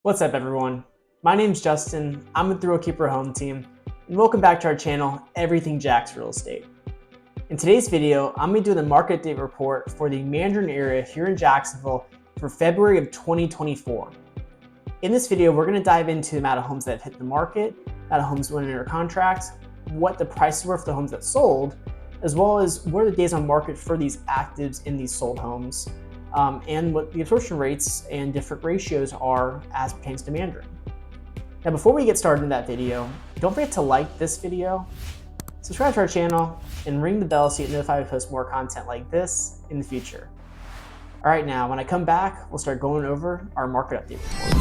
What's up everyone? My name's Justin, I'm with the Thrill Keeper Home Team, and welcome back to our channel, Everything Jax Real Estate. In today's video, I'm going to do the market date report for the Mandarin area here in Jacksonville for February of 2024. In this video, we're going to dive into the amount of homes that have hit the market, amount of homes went under contract, what the prices were for the homes that sold, as well as what are the days on market for these actives in these sold homes, and what the absorption rates and different ratios are as pertains to Mandarin. Now, before we get started in that video, don't forget to like this video, subscribe to our channel, and ring the bell so you get notified when we post more content like this in the future. All right, now when I come back, we'll start going over our market update report.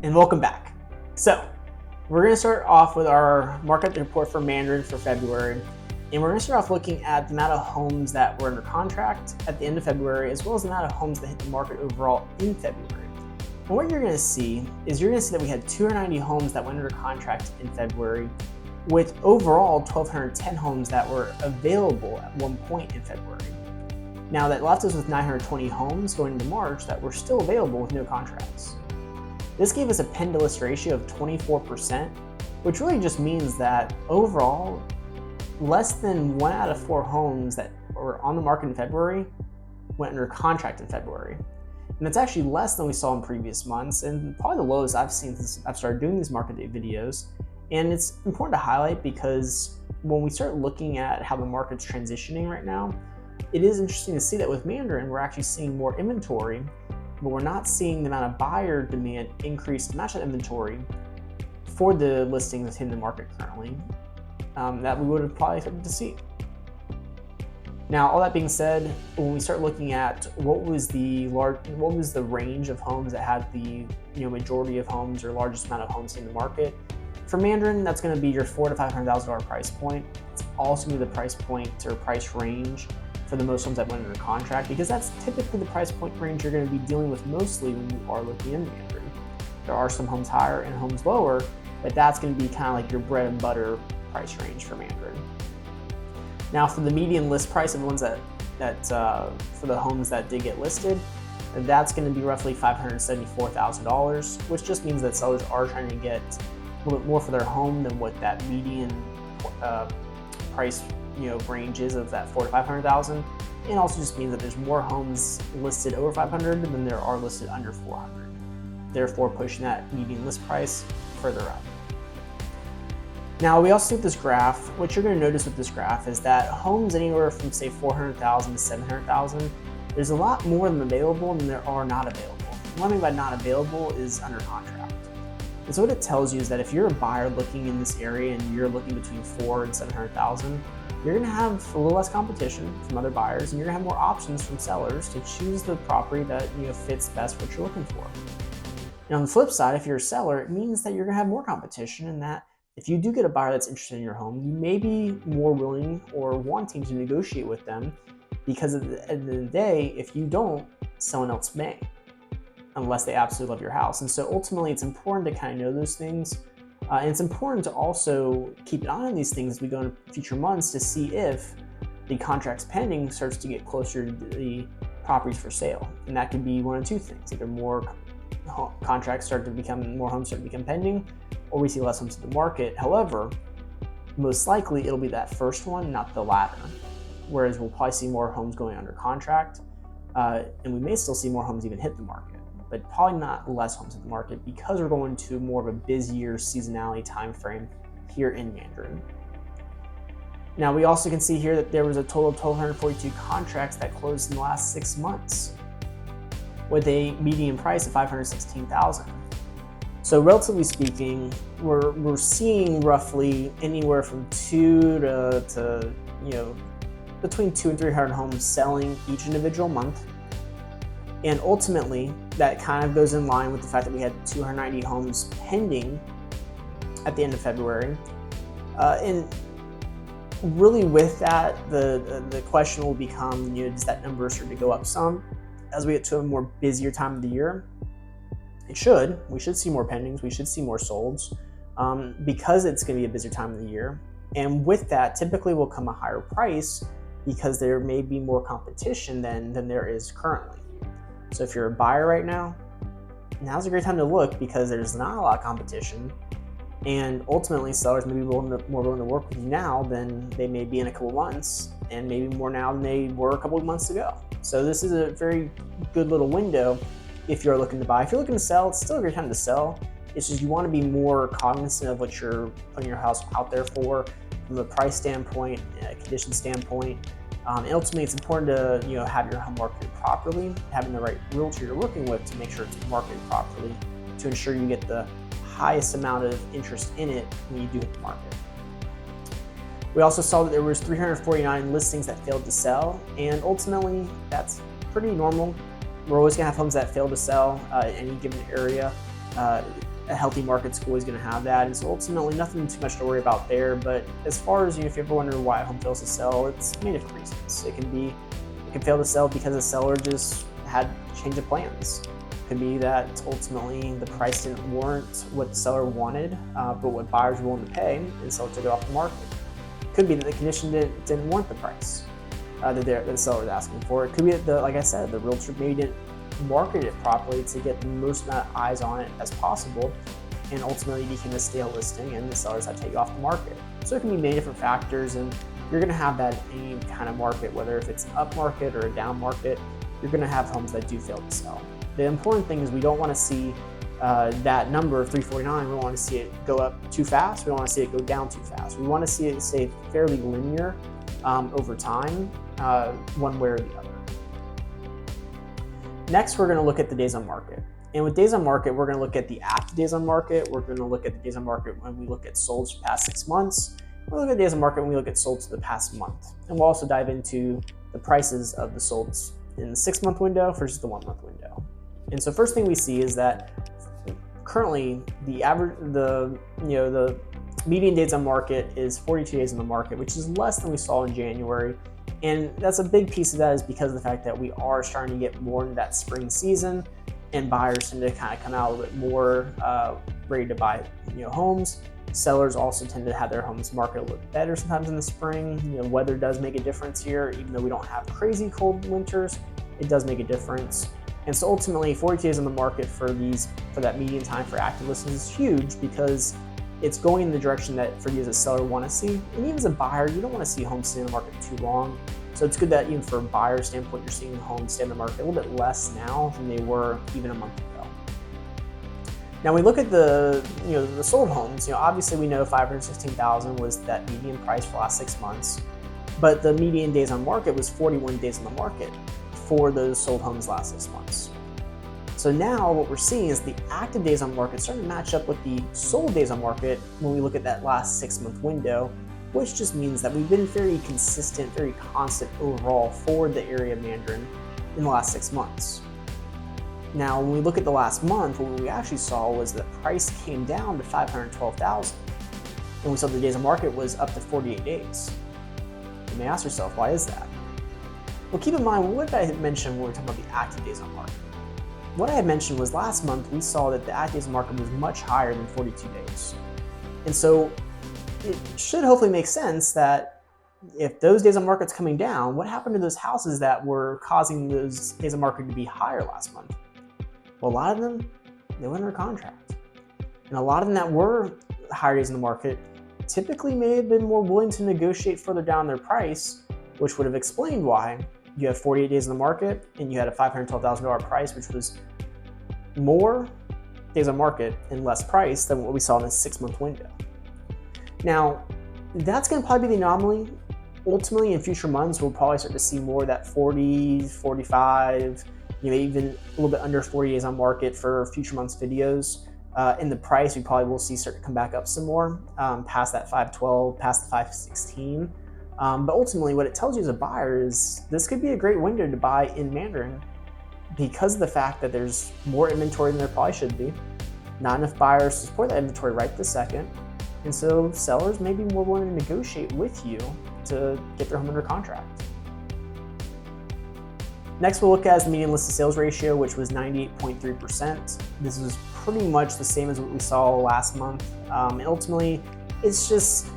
And welcome back. So, we're going to start off with our market report for Mandarin for February. And we're going to start off looking at the amount of homes that were under contract at the end of February, as well as the amount of homes that hit the market overall in February. And what you're going to see is that we had 290 homes that went under contract in February, with overall 1,210 homes that were available at one point in February. Now that left us with 920 homes going into March that were still available with no contracts. This gave us a pen-to-list ratio of 24%, which really just means that overall, less than 1 out of 4 homes that were on the market in February went under contract in February. And that's actually less than we saw in previous months, and probably the lowest I've seen since I've started doing these market date videos. And it's important to highlight because when we start looking at how the market's transitioning right now, it is interesting to see that with Mandarin, we're actually seeing more inventory, but we're not seeing the amount of buyer demand increase to match that inventory for the listings that's in the market currently that we would have probably expected to see. Now, all that being said, when we start looking at what was the range of homes that had the majority of homes or largest amount of homes in the market, for Mandarin, that's going to be your $400,000 to $500,000 price point. It's also going to be the price point or price range for the most homes that went under contract, because that's typically the price point range you're going to be dealing with mostly when you are looking into Mandarin. There are some homes higher and homes lower, but that's going to be kind of like your bread and butter price range for Mandarin. Now, for the median list price of the ones that for the homes that did get listed, that's going to be roughly $574,000, which just means that sellers are trying to get a little bit more for their home than what that median price range is of that $400,000 to $500,000, and also just means that there's more homes listed over $500,000 than there are listed under $400,000, therefore pushing that median list price further up. Now, we also see with this graph, what you're going to notice with this graph is that homes anywhere from say $400,000 to $700,000, there's a lot more of them available than there are not available. What I mean by not available is under contract. And so what it tells you is that if you're a buyer looking in this area and you're looking between $400,000 and $700,000, you're going to have a little less competition from other buyers, and you're going to have more options from sellers to choose the property that fits best what you're looking for. And on the flip side, if you're a seller, it means that you're going to have more competition, and that if you do get a buyer that's interested in your home, you may be more willing or wanting to negotiate with them, because at the end of the day, if you don't, someone else may, unless they absolutely love your house. And so ultimately, it's important to kind of know those things. And it's important to also keep an eye on these things as we go into future months to see if the contracts pending starts to get closer to the properties for sale. And that could be one of two things: either more contracts start to become, more homes start to become pending, or we see less homes in the market. However, most likely it'll be that first one, not the latter. Whereas we'll probably see more homes going under contract, and we may still see more homes even hit the market, but probably not less homes in the market, because we're going to more of a busier seasonality time frame here in Mandarin. Now, we also can see here that there was a total of 1,242 contracts that closed in the last 6 months, with a median price of $516,000. So relatively speaking, we're seeing roughly anywhere from 2 to between 200 and 300 homes selling each individual month. And ultimately, that kind of goes in line with the fact that we had 290 homes pending at the end of February. And really with that, the question will become, does that number start to go up some as we get to a more busier time of the year? It should. We should see more pendings. We should see more solds because it's going to be a busier time of the year. And with that, typically will come a higher price because there may be more competition than there is currently. So if you're a buyer right now, now's a great time to look because there's not a lot of competition, and ultimately sellers may be more willing to work with you now than they may be in a couple months, and maybe more now than they were a couple of months ago. So this is a very good little window if you're looking to buy. If you're looking to sell, it's still a great time to sell. It's just you want to be more cognizant of what you're putting your house out there for from a price standpoint, a condition standpoint. And ultimately, it's important to have your home marketed properly, having the right realtor you're working with to make sure it's marketed properly to ensure you get the highest amount of interest in it when you do hit the market. We also saw that there was 349 listings that failed to sell, and ultimately, that's pretty normal. We're always going to have homes that fail to sell in any given area. A healthy market's always going to have that, and so ultimately nothing too much to worry about there. But as far as if you ever wonder why a home fails to sell, it's many different reasons. It can fail to sell because the seller just had a change of plans. It could be that ultimately the price didn't warrant what the seller wanted, but what buyers were willing to pay, and so took it off the market. It could be that the condition didn't warrant the price that the seller was asking for. It could be that, like I said, the realtor maybe didn't market it properly to get the most amount of eyes on it as possible, and ultimately became a stale listing and the sellers had to take it off the market. So it can be many different factors, and you're going to have that in any kind of market, whether if it's an up market or a down market, you're going to have homes that do fail to sell. The important thing is we don't want to see that number of 349, we don't want to see it go up too fast, we don't want to see it go down too fast. We want to see it stay fairly linear over time, one way or the other. Next, we're going to look at the days on market. And with days on market, we're going to look at the active days on market. We're going to look at the days on market when we look at sold for the past 6 months. We'll look at days on market when we look at sold to the past month. And we'll also dive into the prices of the solds in the 6-month window versus the 1-month window. And so first thing we see is that currently the median days on market is 42 days on the market, which is less than we saw in January. And that's a big piece of that is because of the fact that we are starting to get more into that spring season, and buyers tend to kind of come out a little bit more ready to buy homes. Sellers also tend to have their homes market a little bit better sometimes in the spring. Weather does make a difference here. Even though we don't have crazy cold winters, it does make a difference. And so ultimately, 42 days on the market for that median time for active listings is huge because it's going in the direction that for you as a seller want to see. And even as a buyer, you don't want to see homes stay on the market too long. So it's good that even for a buyer standpoint, you're seeing homes stay on the market a little bit less now than they were even a month ago. Now we look at the sold homes. Obviously we know 516,000 was that median price for the last 6 months, but the median days on market was 41 days on the market for those sold homes last 6 months. So now what we're seeing is the active days on market starting to match up with the sold days on market when we look at that last 6-month window, which just means that we've been very consistent, very constant overall for the area of Mandarin in the last 6 months. Now, when we look at the last month, what we actually saw was that price came down to 512,000, and we saw the days on market was up to 48 days. You may ask yourself, why is that? Well, keep in mind, what did I mention when we were talking about the active days on market? What I had mentioned was last month we saw that the active days on market was much higher than 42 days. And so it should hopefully make sense that if those days on market's coming down, what happened to those houses that were causing those days on market to be higher last month? Well, a lot of them, they went under contract. And a lot of them that were higher days in the market typically may have been more willing to negotiate further down their price, which would have explained why you have 48 days in the market and you had a $512,000 price, which was more days on market and less price than what we saw in a 6-month window. Now, that's going to probably be the anomaly. Ultimately, in future months, we'll probably start to see more of that 40, 45, even a little bit under 40 days on market for future months videos. And the price we probably will see start to come back up some more, past that 512, past the 516. But ultimately, what it tells you as a buyer is this could be a great window to buy in Mandarin because of the fact that there's more inventory than there probably should be. Not enough buyers to support that inventory right this second. And so sellers may be more willing to negotiate with you to get their home under contract. Next, we'll look at the median listed sales ratio, which was 98.3%. This is pretty much the same as what we saw last month. And ultimately, it's just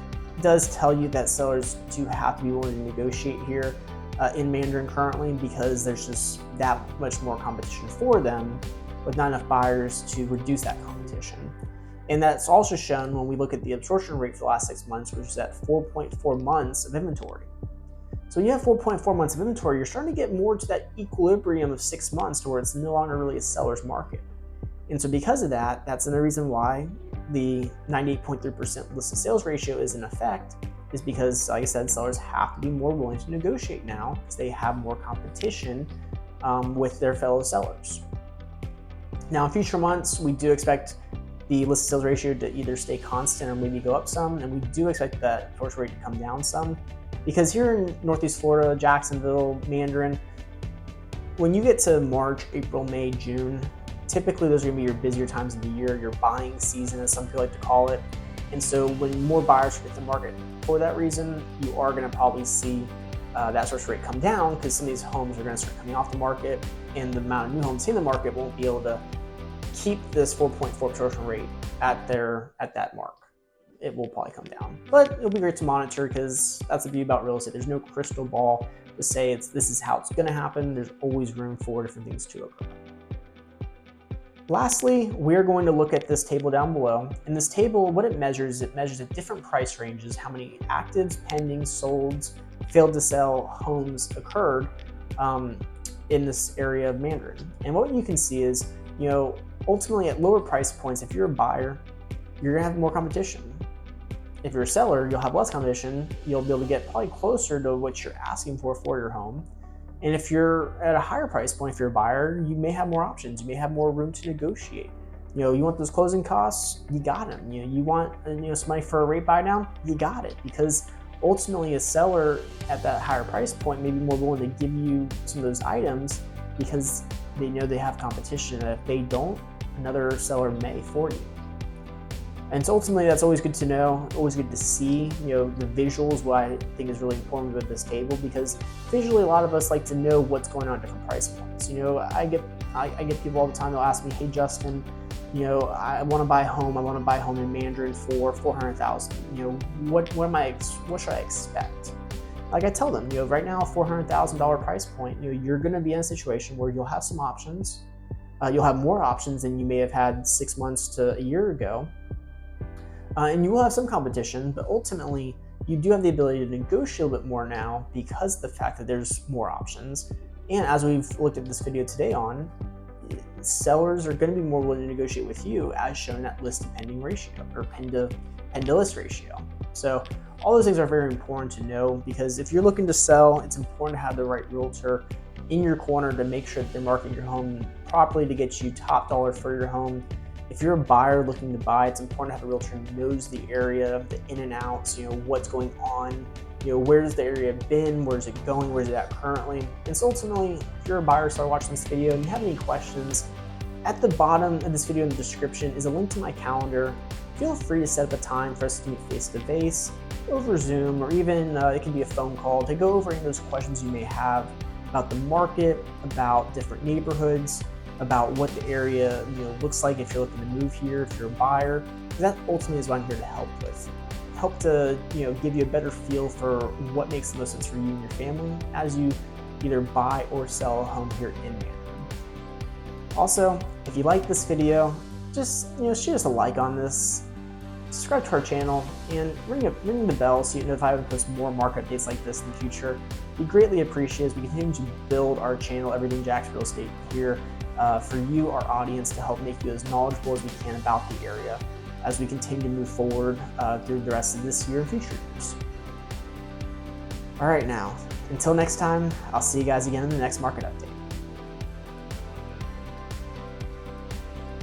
does tell you that sellers do have to be willing to negotiate here in Mandarin currently, because there's just that much more competition for them with not enough buyers to reduce that competition. And that's also shown when we look at the absorption rate for the last 6 months, which is at 4.4 months of inventory. So when you have 4.4 months of inventory, you're starting to get more to that equilibrium of 6 months to where it's no longer really a seller's market. And so because of that, that's another reason why the 98.3% listed sales ratio is in effect, is because, like I said, sellers have to be more willing to negotiate now because they have more competition with their fellow sellers. Now, in future months, we do expect the listed sales ratio to either stay constant or maybe go up some, and we do expect that absorption rate to come down some, because here in Northeast Florida, Jacksonville, Mandarin, when you get to March, April, May, June, typically those are going to be your busier times of the year, your buying season, as some people like to call it. And so when more buyers hit the market for that reason, you are going to probably see that absorption rate come down, because some of these homes are going to start coming off the market, and the amount of new homes in the market won't be able to keep this 4.4 absorption rate at that mark. It will probably come down, but it'll be great to monitor, because that's the beauty about real estate. There's no crystal ball to say this is how it's going to happen. There's always room for different things to occur. Lastly, we're going to look at this table down below. In this table, what it measures at different price ranges how many actives, pending, solds, failed to sell homes occurred in this area of Mandarin. And what you can see is, ultimately at lower price points, if you're a buyer, you're gonna have more competition. If you're a seller, you'll have less competition. You'll be able to get probably closer to what you're asking for your home. And if you're at a higher price point, if you're a buyer, you may have more options. You may have more room to negotiate. You want those closing costs, you got them. You want some money for a rate buy down, you got it. Because ultimately a seller at that higher price point may be more willing to give you some of those items because they know they have competition. And if they don't, another seller may for you. And so ultimately, that's always good to know, always good to see. The visuals, what I think is really important with this table, because visually, a lot of us like to know what's going on at different price points. I get people all the time. They'll ask me, "Hey, Justin, I want to buy a home. I want to buy a home in Mandarin for $400,000. What should I expect?" Like I tell them, right now, $400,000 price point, you're going to be in a situation where you'll have some options. You'll have more options than you may have had 6 months to a year ago. And you will have some competition, but ultimately you do have the ability to negotiate a little bit more now because of the fact that there's more options. And as we've looked at this video today on, sellers are going to be more willing to negotiate with you, as shown that list to pending ratio, or pen to list ratio. So all those things are very important to know, because if you're looking to sell, it's important to have the right realtor in your corner to make sure that they're marketing your home properly to get you top dollar for your home. If you're a buyer looking to buy, it's important to have a realtor who knows the area, the in and outs, what's going on, where's the area been, where's it going, where's it at currently. And so ultimately, if you're a buyer, start watching this video and you have any questions, at the bottom of this video in the description is a link to my calendar. Feel free to set up a time for us to meet face to face, over Zoom, or even it can be a phone call to go over any of those questions you may have about the market, about different neighborhoods, about what the area looks like if you're looking to move here, if you're a buyer. That ultimately is what I'm here to help with. Help to give you a better feel for what makes the most sense for you and your family as you either buy or sell a home here in Mandarin. Also, if you like this video, just shoot us a like on this, subscribe to our channel, and ring the bell so you know if I would post more market updates like this in the future. We greatly appreciate as we continue to build our channel, Everything Jax Real Estate, here for you, our audience, to help make you as knowledgeable as we can about the area as we continue to move forward through the rest of this year and future years. All right, now, until next time, I'll see you guys again in the next market update.